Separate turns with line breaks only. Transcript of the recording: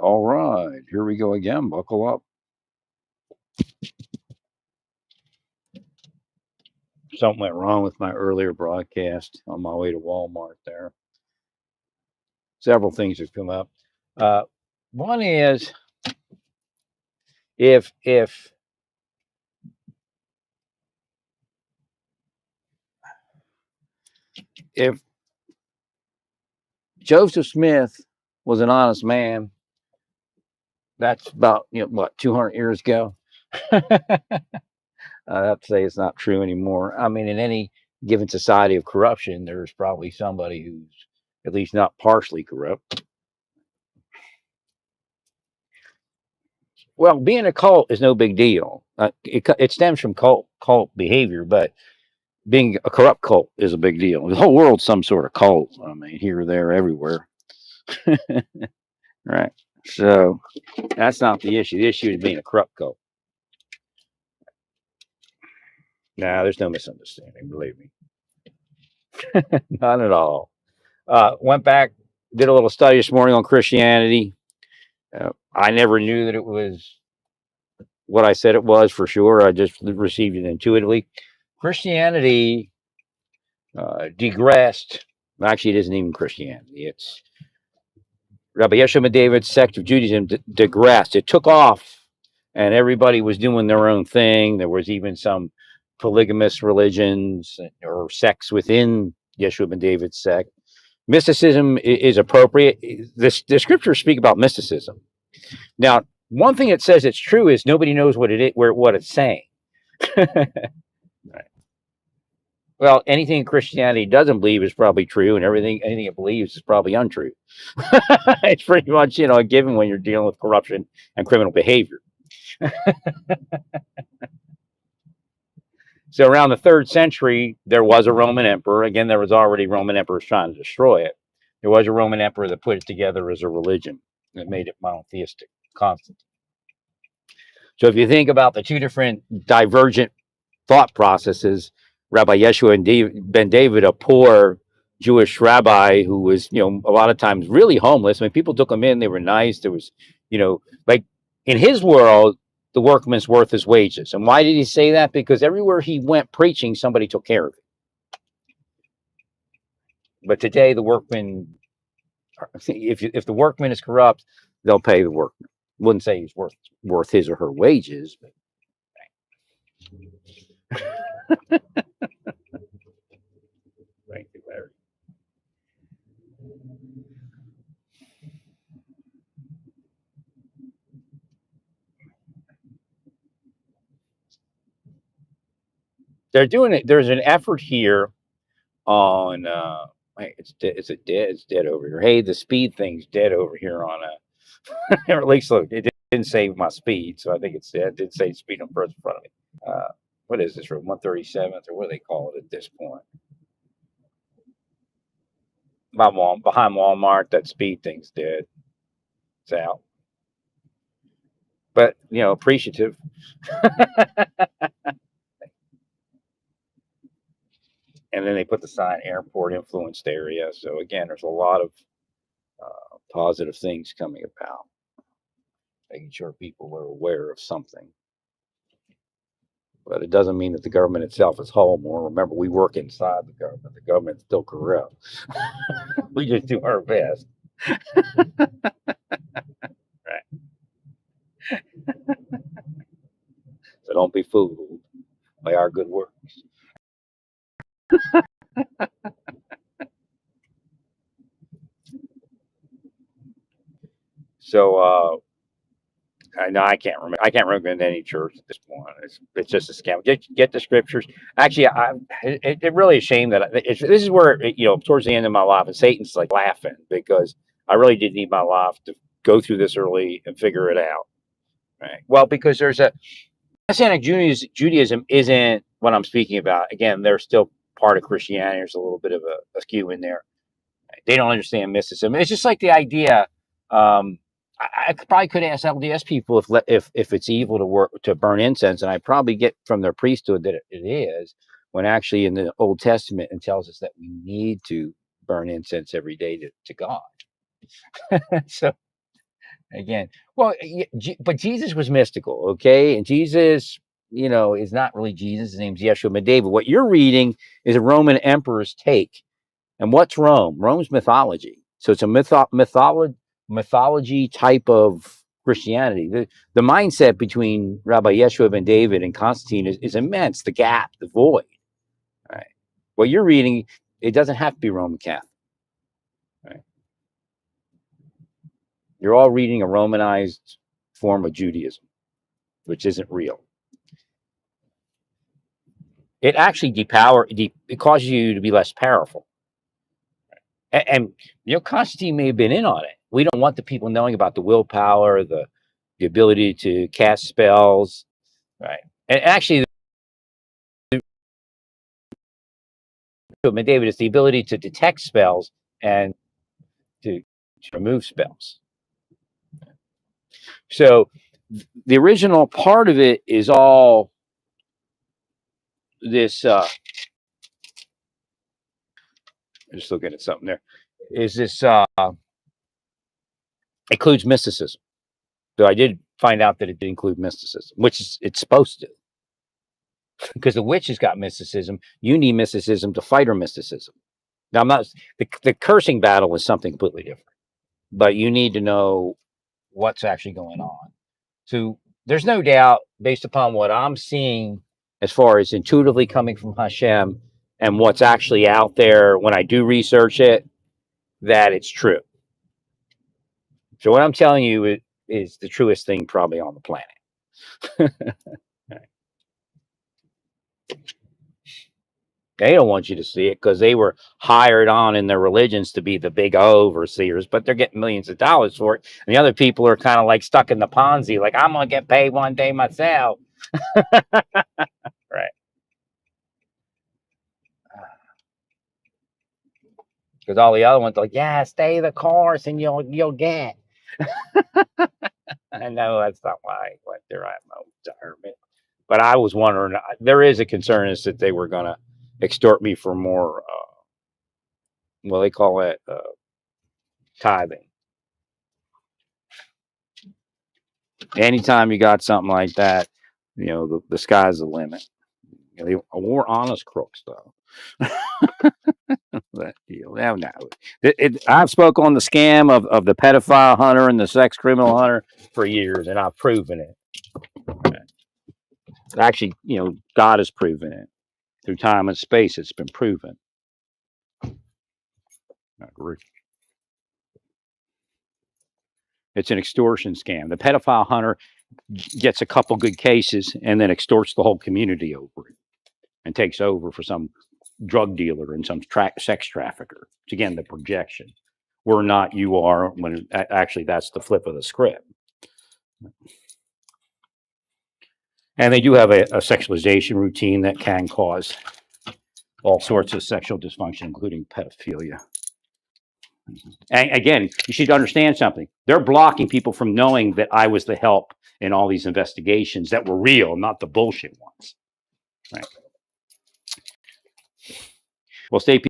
All right, here we go again. Buckle up. Something went wrong with my earlier broadcast on my way to Walmart there. Several things have come up. Uh, One is if if Joseph Smith was an honest man, that's about what 200 years ago. I have to say it's not true anymore. I mean, in any given society of corruption, there's probably somebody who's at least not partially corrupt. Well, being a cult is no big deal. It stems from cult behavior, but being a corrupt cult is a big deal. The whole world's some sort of cult. I mean, here, there, everywhere. Right. So that's not the issue. The issue is being a corrupt cult. Nah, there's no misunderstanding. Believe me, not at all. Went back, did a little study this morning on Christianity. I never knew that it was what I said it was for sure. I just received it intuitively. Christianity digressed. Actually, it isn't even Christianity. It's Rabbi Yeshua ben David's sect of Judaism digressed. It took off, and everybody was doing their own thing. There was even some polygamous religions or sects within Yeshua ben David's sect. Mysticism is appropriate. The scriptures speak about mysticism. Now, one thing it says it's true is nobody knows what it is, what it's saying. Right. Well, anything Christianity doesn't believe is probably true, and anything it believes is probably untrue. It's pretty much a given when you're dealing with corruption and criminal behavior. So around the 3rd century, there was a Roman emperor. Again, there was already Roman emperors trying to destroy it. There was a Roman emperor that put it together as a religion that made it monotheistic, Constantine. So if you think about the two different divergent thought processes, Rabbi Yeshua ben David, a poor Jewish rabbi who was, a lot of times really homeless. I mean, people took him in; they were nice. There was, like in his world, the workman's worth his wages. And why did he say that? Because everywhere he went preaching, somebody took care of it. But today, the workman, if the workman is corrupt, they'll pay the workman. Wouldn't say he's worth his or her wages, but. Thank you, Larry. They're doing it. There's an effort here on. Wait, it's dead over here. Hey, the speed thing's dead over here on or at least look, it didn't save my speed, so I think it's dead. It did say speed on first in front of me. What is this room? 137th, or what do they call it at this point? Behind Walmart, that speed thing's dead. It's out. But appreciative. And then they put the sign airport influenced area. So again, there's a lot of positive things coming about, making sure people are aware of something. But it doesn't mean that the government itself is whole. More, remember, we work inside the government. The government's still corrupt. We just do our best. Right. So don't be fooled by our good works. So I can't remember. I can't recommend any church at this point. It's just a scam. Get the scriptures. Actually, it really is a shame that this is where towards the end of my life, and Satan's like laughing because I really did need my life to go through this early and figure it out. Right. Well, because there's Messianic Judaism isn't what I'm speaking about. Again, they're still part of Christianity. There's a little bit of a skew in there. They don't understand mysticism. It's just like the idea. I probably could ask LDS people if it's evil to burn incense, and I probably get from their priesthood that it is. When actually in the Old Testament it tells us that we need to burn incense every day to God. So Again, well, but Jesus was mystical, okay? And Jesus, is not really Jesus. His name's Yeshua ben David. What you're reading is a Roman emperor's take. And what's Rome? Rome's mythology. So it's a mythology type of Christianity. The mindset between Rabbi Yeshua ben David and Constantine is immense. The gap, the void. Right. What you're reading, it doesn't have to be Roman Catholic. Right. You're all reading a Romanized form of Judaism, which isn't real. It actually it causes you to be less powerful. And Constantine may have been in on it. We don't want the people knowing about the willpower, the ability to cast spells, right? And actually, David, is the ability to detect spells and to remove spells. So the original part of it is all this. Just looking at something there. Is this includes mysticism? So I did find out that it did include mysticism, which it's supposed to. Because the witch has got mysticism. You need mysticism to fight her mysticism. Now, I'm not the cursing battle is something completely different, but you need to know what's actually going on. So there's no doubt, based upon what I'm seeing, as far as intuitively coming from Hashem and what's actually out there when I do research it, that it's true. So what I'm telling you is the truest thing probably on the planet. They don't want you to see it because they were hired on in their religions to be the big overseers, but they're getting millions of dollars for it. And the other people are kind of like stuck in the Ponzi, like, I'm going to get paid one day myself. Right. Because all the other ones are like, yeah, stay the course and you'll get. I know that's not why I went there. I have no retirement. But I was wondering, there is a concern is that they were going to extort me for more, well, they call it tithing. Anytime you got something like that, the sky's the limit. They were honest crooks, though. That deal. No. I've spoke on the scam of the pedophile hunter and the sex criminal hunter for years, and I've proven it. Actually, God has proven it through time and space. It's been proven. I agree. It's an extortion scam. The pedophile hunter gets a couple good cases and then extorts the whole community over it and takes over for some drug dealer and some sex trafficker. It's again the projection. We're not, you are, when actually that's the flip of the script. And they do have a sexualization routine that can cause all sorts of sexual dysfunction, including pedophilia. And again, you should understand something. They're blocking people from knowing that I was the help in all these investigations that were real, not the bullshit ones. Right. Well, stay